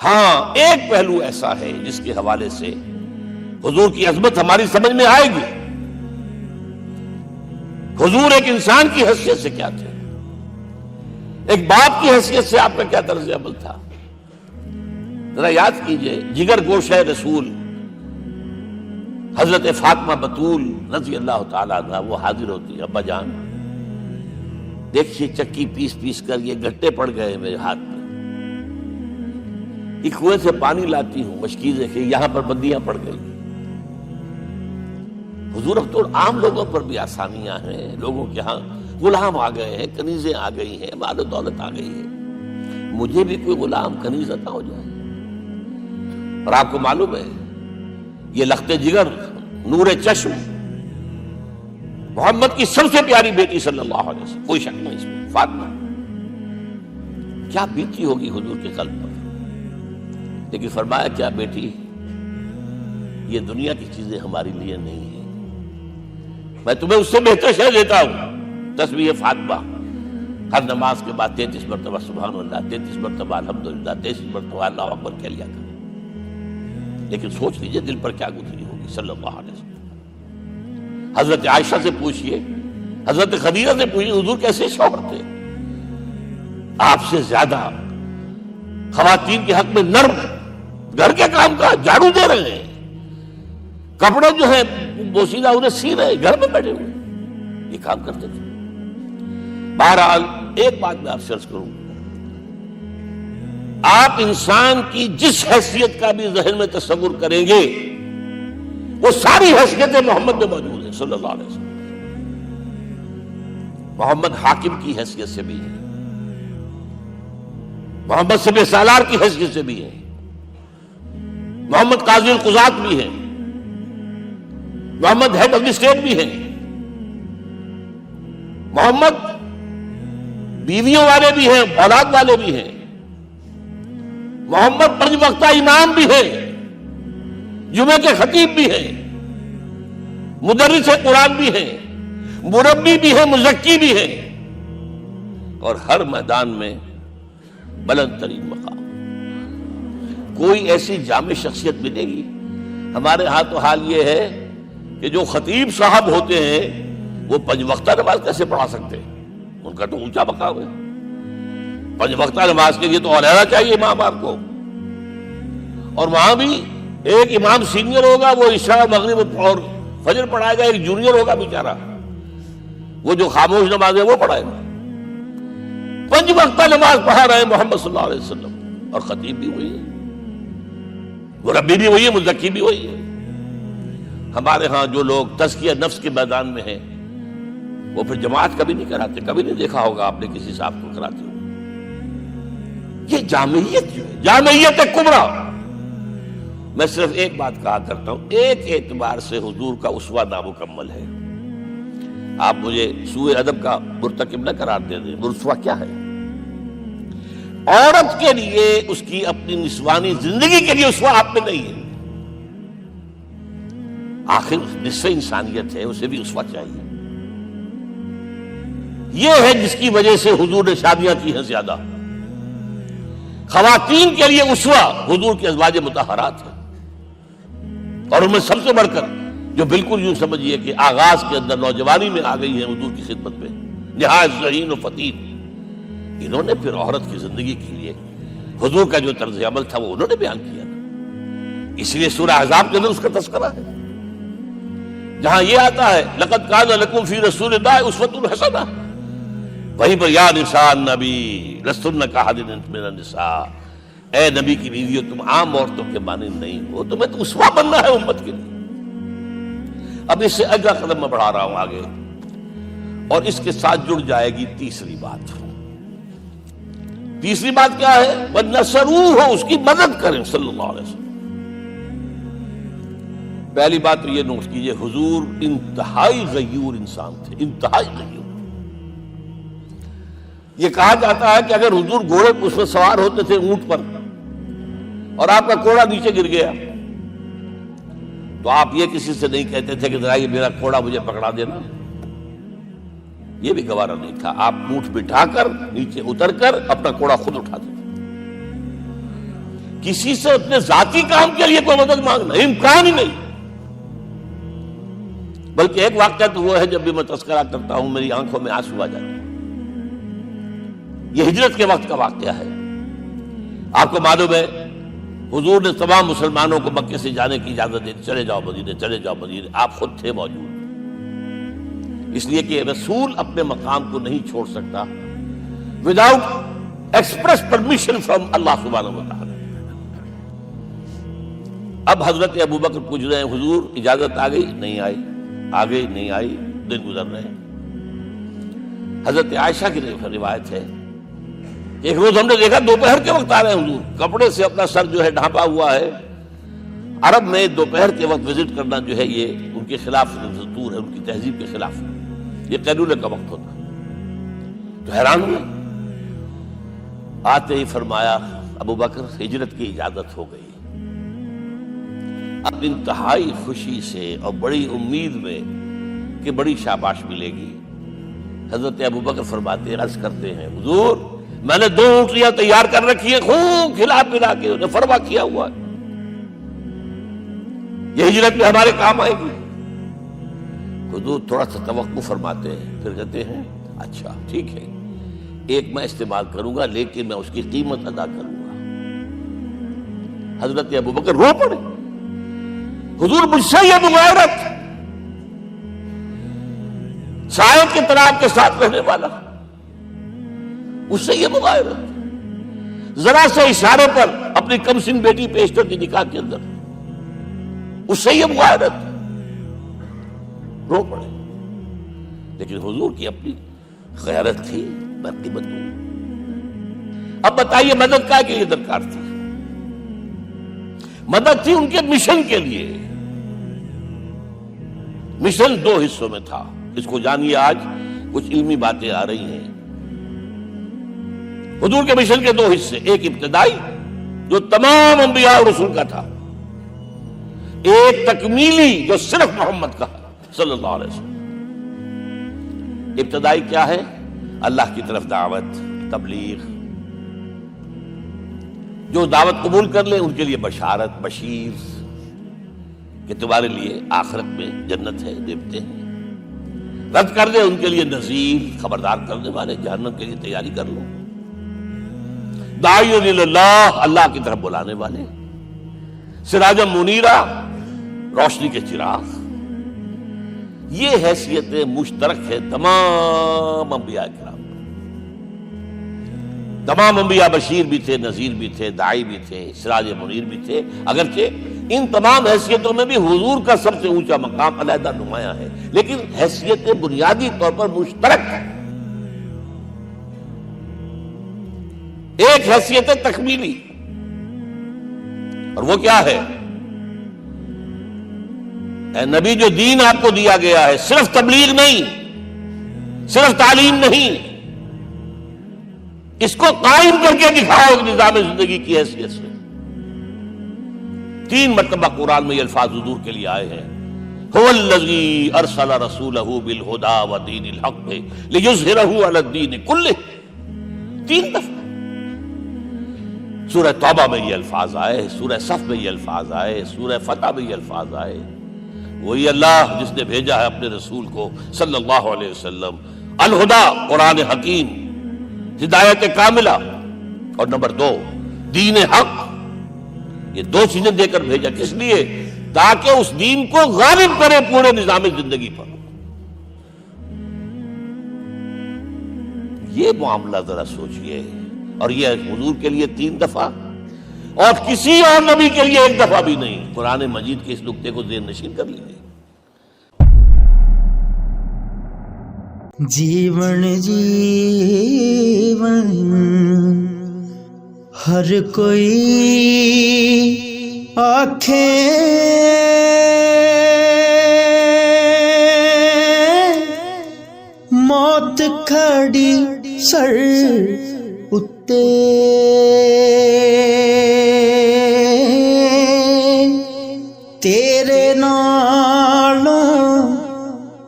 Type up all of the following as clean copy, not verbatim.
ہاں ایک پہلو ایسا ہے جس کے حوالے سے حضور کی عظمت ہماری سمجھ میں آئے گی. حضور ایک انسان کی حیثیت سے کیا تھے، ایک باپ کی حیثیت سے آپ کا کیا طرز عمل تھا. ذرا یاد کیجئے، جگر گوشہ رسول حضرت فاطمہ بطول رضی اللہ تعالیٰ عنہ وہ حاضر ہوتی ہے، ابا جان دیکھیے چکی پیس پیس کر یہ گھٹے پڑ گئے میرے ہاتھ میں، ایک کنویں سے پانی لاتی ہوں، مشکیزیں کہ یہاں پر بندیاں پڑ گئی. حضور اب تو عام لوگوں پر بھی آسانیاں ہیں، لوگوں کے ہاں غلام آ گئے ہیں، کنیزیں آ گئی ہیں، مال و دولت آ گئی ہے، مجھے بھی کوئی غلام کنیز عطا ہو جائے. اور آپ کو معلوم ہے یہ لخت جگر نور چشم محمد کی سب سے پیاری بیٹی صلی اللہ علیہ وسلم، کوئی شک نہیں اس میں، فاطمہ کیا بیتی ہوگی حضور کے قلب پر. لیکن فرمایا کیا بیٹی، یہ دنیا کی چیزیں ہمارے لیے نہیں ہیں، میں تمہیں اس سے بہتر شے دیتا ہوں. تسبیح فاطمہ ہر نماز کے بعد 33 مرتبہ سبحان اللہ، 33 مرتبہ الحمدللہ، 33 مرتبہ اللہ اکبر کہہ لیا کرو. لیکن سوچ لیجئے دل پر کیا گزری ہوگی صلی اللہ علیہ وسلم. حضرت عائشہ سے پوچھئے، حضرت خدیجہ سے پوچھئے حضور کیسے شوہر تھے، آپ سے زیادہ خواتین کے حق میں نرم، گھر کے کام کا جھاڑو دے رہے ہیں، کپڑے جو ہیں بوسیدہ انہیں سی رہے، گھر میں بیٹھے ہوئے یہ کام کرتے تھے. بہرحال ایک بات میں آپ سے عرض کروں، آپ انسان کی جس حیثیت کا بھی ذہن میں تصور کریں گے وہ ساری حیثیتیں محمد میں موجود ہیں صلی اللہ علیہ وسلم. محمد حاکم کی حیثیت سے بھی ہے، محمد سب سالار کی حیثیت سے بھی ہے، محمد قاضی القضات بھی ہیں، محمد ہیڈ آف دی اسٹیٹ بھی ہیں، محمد بیویوں والے بھی ہیں، اولاد والے بھی ہیں، محمد 5 وقتہ امام بھی ہیں، جمعے کے خطیب بھی ہیں، مدرس قرآن بھی ہیں، مربی بھی ہیں، مزکی بھی ہیں، اور ہر میدان میں بلند ترین مقام. کوئی ایسی جامع شخصیت ملے گی؟ ہمارے ہاں تو حال یہ ہے کہ جو خطیب صاحب ہوتے ہیں وہ 5 وقتہ نماز کیسے پڑھا سکتے ہیں، ان کا تو اونچا مقام ہے. 5 وقتہ نماز کے لیے تو علیحدہ چاہیے امام آپ کو، اور وہاں بھی ایک امام سینئر ہوگا وہ عشاء مغرب اور فجر پڑھائے گا، ایک جونیئر ہوگا بیچارہ وہ جو خاموش نماز ہے وہ پڑھائے گا. 5 وقتہ نماز پڑھا رہے ہیں محمد صلی اللہ علیہ وسلم، اور خطیب بھی وہی ہے، مربی بھی وہی ہے، مزکی بھی وہی ہے. ہمارے ہاں جو لوگ تزکیہ نفس کے میدان میں ہیں وہ پھر جماعت کبھی نہیں کراتے، کبھی نہیں دیکھا ہوگا آپ نے کسی صاحب کو کراتے ہو. یہ جامعیت جو ہے، جامعیت کبریٰ. میں صرف ایک بات کہا کرتا ہوں، ایک اعتبار سے حضور کا اسوہ نامکمل ہے. آپ مجھے سوء ادب کا مرتکب نہ قرار دے دیں. اسوہ کیا ہے؟ عورت کے لیے اس کی اپنی نسوانی زندگی کے لیے اسوہ آپ میں نہیں ہے. آخر نصف انسانیت ہے، اسے بھی اسوہ چاہیے. یہ ہے جس کی وجہ سے حضور نے شادیاں کی ہیں زیادہ. خواتین کے لیے اسوہ حضور کے ازواج مطہرات ہیں، اور ان میں سب سے بڑھ کر جو بالکل یوں سمجھیے کہ آغاز کے اندر نوجوانی میں آ گئی ہے حضور کی خدمت میں، نہایت ذہین و فتید. انہوں نے پھر عورت کی زندگی کے لیے حضور کا جو طرز عمل تھا وہ انہوں نے بیان کیا نا. اس لیے سورہ احزاب کے اندر اس کا تذکرہ ہے، جہاں یہ آتا ہے لقد کان لکم فی رسول اللہ اسوۃ حسنہ، وہیں پر یا نساء النبی لستن کاحد من النساء، اے نبی کی بیویوں تم عام عورتوں کے مانند نہیں ہو، تمہیں تو اسوہ بننا ہے امت کے لیے. اب اس سے اگلا قدم میں بڑھا رہا ہوں آگے، اور اس کے ساتھ جڑ جائے گی تیسری بات. تیسری بات کیا ہے؟ وَنَصَرُوهُ، اس کی مدد کریں صلی اللہ علیہ وسلم. پہلی بات تو یہ نوٹ کیجئے، حضور انتہائی غیور انسان تھے، انتہائی غیور. یہ کہا جاتا ہے کہ اگر حضور گھوڑے پر اس میں سوار ہوتے تھے اونٹ پر، اور آپ کا کوڑا نیچے گر گیا تو آپ یہ کسی سے نہیں کہتے تھے کہ ذرا یہ میرا کوڑا مجھے پکڑا دینا، یہ بھی گوارا نہیں تھا. آپ اونٹ بٹھا کر نیچے اتر کر اپنا کوڑا خود اٹھاتے تھے. کسی سے اپنے ذاتی کام کے لیے کوئی مدد مانگنا امکان ہی نہیں. بلکہ ایک واقعہ تو وہ ہے جب بھی میں تذکرہ کرتا ہوں میری آنکھوں میں آنسو آ جاتے ہیں. یہ ہجرت کے وقت کا واقعہ ہے. آپ کو معلوم ہے حضور نے تمام مسلمانوں کو مکے سے جانے کی اجازت دی، چلے جاؤ مدینے، چلے جاؤ مدینے. آپ خود تھے موجود، اس لیے کہ رسول اپنے مقام کو نہیں چھوڑ سکتا وداؤٹ ایکسپریس پرمیشن فرام اللہ سبحانہ وتعالی. اب حضرت ابوبکر پوچھ رہے ہیں حضور اجازت آ گئی؟ نہیں آئی. آ گئی؟ نہیں آئی. دن گزر رہے ہیں. حضرت عائشہ کی روایت ہے ایک روز ہم نے دیکھا دوپہر کے وقت آ رہے ہیں حضور، کپڑے سے اپنا سر جو ہے ڈھانپا ہوا ہے. عرب میں دوپہر کے وقت وزٹ کرنا جو ہے یہ ان کے خلاف دستور ہے، ان کی تہذیب کے خلاف. یہ قیلولے کا وقت ہوتا. تو حیران ہوئے. آتے ہی فرمایا ابوبکر ہجرت کی اجازت ہو گئی. اب انتہائی خوشی سے اور بڑی امید میں کہ بڑی شاباش ملے گی حضرت ابوبکر فرماتے ہیں، عرض کرتے ہیں حضور میں نے 2 اونٹیاں تیار کر رکھی ہیں، خوب کھلا پلا کے انہیں فرما کیا ہوا ہے، یہ ہجرت میں ہمارے کام آئے گی. حضور تھوڑا سا توقع فرماتے ہیں، پھر کہتے ہیں اچھا ٹھیک ہے، ایک میں استعمال کروں گا لیکن میں اس کی قیمت ادا کروں گا. حضرت ابوبکر رو پڑے. حضور مجھ سے یہ مغایرت، سائے کے طرح کے ساتھ رہنے والا، اس سے یہ مغایرت، ذرا سے اشارے پر اپنی کم سن بیٹی پیش کر دی نکاح کے اندر، اس سے یہ مغایرت. رو پڑے. لیکن حضور کی اپنی غیرت تھی، میں قیمت دوں. اب بتائیے مدد کا کہ یہ درکار تھی؟ مدد تھی ان کے مشن کے لیے. مشن 2 حصوں میں تھا. اس کو جانیے، آج کچھ علمی باتیں آ رہی ہیں. حضور کے مشن کے 2 حصے، ایک ابتدائی جو تمام انبیاء اور رسول کا تھا، ایک تکمیلی جو صرف محمد کا صلی اللہ علیہ وسلم. ابتدائی کیا ہے؟ اللہ کی طرف دعوت، تبلیغ. جو دعوت قبول کر لیں ان کے لیے بشارت، بشیر کہ تمہارے لیے آخرت میں جنت ہے، دیوتے ہیں. رد کر دیں ان کے لیے نذیر، خبردار کرنے والے، جہنم کے لیے تیاری کر لو. داعی اللہ، اللہ کی طرف بلانے والے. سراجا منیرا، روشنی کے چراغ. یہ حیثیتیں مشترک ہے تمام انبیاء کرام. تمام انبیاء بشیر بھی تھے، نذیر بھی تھے، داعی بھی تھے، سراج منیر بھی تھے. اگرچہ ان تمام حیثیتوں میں بھی حضور کا سب سے اونچا مقام علیحدہ نمایاں ہے، لیکن حیثیتیں بنیادی طور پر مشترک ہیں. ایک حیثیت تکمیلی، اور وہ کیا ہے؟ اے نبی جو دین آپ کو دیا گیا ہے صرف تبلیغ نہیں، صرف تعلیم نہیں، اس کو قائم کر کے دکھاؤ ایک نظام زندگی کی حیثیت سے. 3 مرتبہ قرآن میں یہ الفاظ حضور کے لیے آئے ہیں، هو الذی ارسل رسولہ بالہدی ودین الحق لیظہرہ علی الدین کلہ. 3 دفعہ سورہ توبہ میں یہ الفاظ آئے، سورہ صف میں یہ الفاظ آئے، سورہ فتح میں یہ الفاظ آئے. وہی اللہ جس نے بھیجا ہے اپنے رسول کو صلی اللہ علیہ وسلم. الہدا، قرآن حکیم، ہدایت کاملہ، اور نمبر 2 دین حق. یہ 2 چیزیں دے کر بھیجا. کس لیے؟ تاکہ اس دین کو غالب کرے پورے نظام زندگی پر. یہ معاملہ ذرا سوچئے. اور یہ حضور کے لیے 3 دفعہ، اور کسی اور نبی کے لیے 1 دفعہ بھی نہیں. قرآن مجید کے اس نقطے کو ذہن نشین کر لیجیے. جیون ہر کوئی آنکھیں موت کھڑی سر اتے تیرے نالوں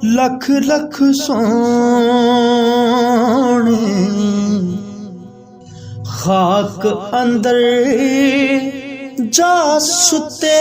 لکھ لکھ سونے خاک اندر ਜਾ ਸੁੱਤੇ